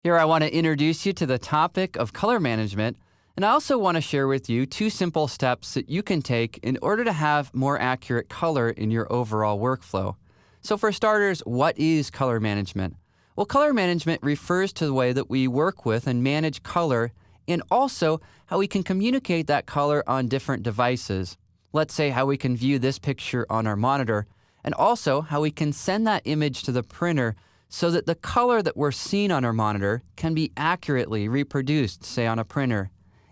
Here I want to introduce you to the topic of color management, and I also want to share with you 2 simple steps that you can take in order to have more accurate color in your overall workflow. So for starters, what is color management? Well, color management refers to the way that we work with and manage color, and also how we can communicate that color on different devices. Let's say how we can view this picture on our monitor, and also how we can send that image to the printer so that the color that we're seeing on our monitor can be accurately reproduced, say, on a printer.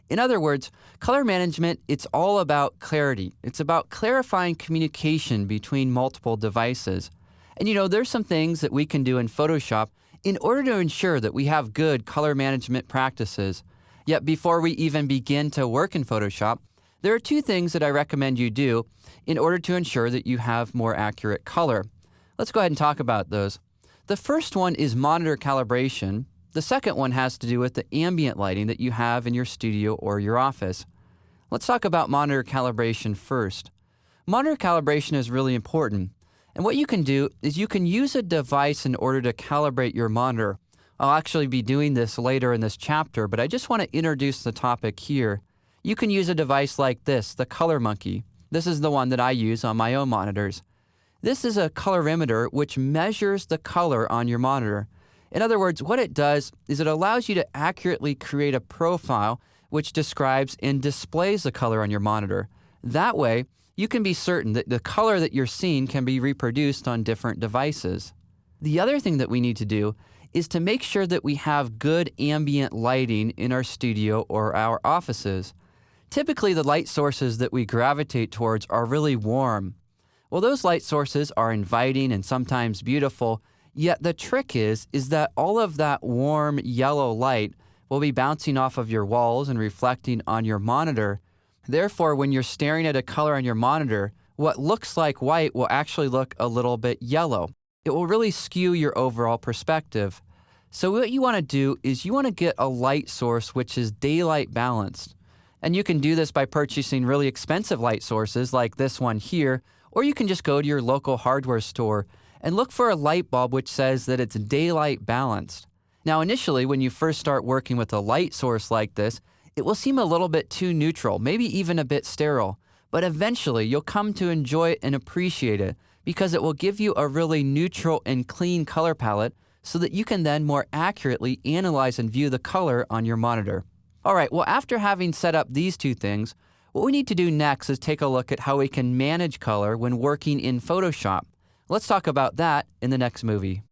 In other words, color management, it's all about clarity. It's about clarifying communication between multiple devices. And there's some things that we can do in Photoshop in order to ensure that we have good color management practices. Yet before we even begin to work in Photoshop, there are 2 things that I recommend you do in order to ensure that you have more accurate color. Let's go ahead and talk about those. The first one is monitor calibration. The second one has to do with the ambient lighting that you have in your studio or your office. Let's talk about monitor calibration first. Monitor calibration is really important. And what you can do is you can use a device in order to calibrate your monitor. I'll actually be doing this later in this chapter, but I just want to introduce the topic here. You can use a device like this, the Color Monkey. This is the one that I use on my own monitors. This is a colorimeter which measures the color on your monitor. In other words, what it does is it allows you to accurately create a profile which describes and displays the color on your monitor. That way, you can be certain that the color that you're seeing can be reproduced on different devices. The other thing that we need to do is to make sure that we have good ambient lighting in our studio or our offices. Typically, the light sources that we gravitate towards are really warm. Well, those light sources are inviting and sometimes beautiful, yet the trick is that all of that warm yellow light will be bouncing off of your walls and reflecting on your monitor. Therefore, when you're staring at a color on your monitor, what looks like white will actually look a little bit yellow. It will really skew your overall perspective. So what you want to do is you want to get a light source which is daylight balanced. And you can do this by purchasing really expensive light sources like this one here, or you can just go to your local hardware store and look for a light bulb which says that it's daylight balanced. Now, initially, when you first start working with a light source like this, it will seem a little bit too neutral, maybe even a bit sterile. But eventually, you'll come to enjoy it and appreciate it because it will give you a really neutral and clean color palette so that you can then more accurately analyze and view the color on your monitor. All right, well, after having set up these 2 things, what we need to do next is take a look at how we can manage color when working in Photoshop. Let's talk about that in the next movie.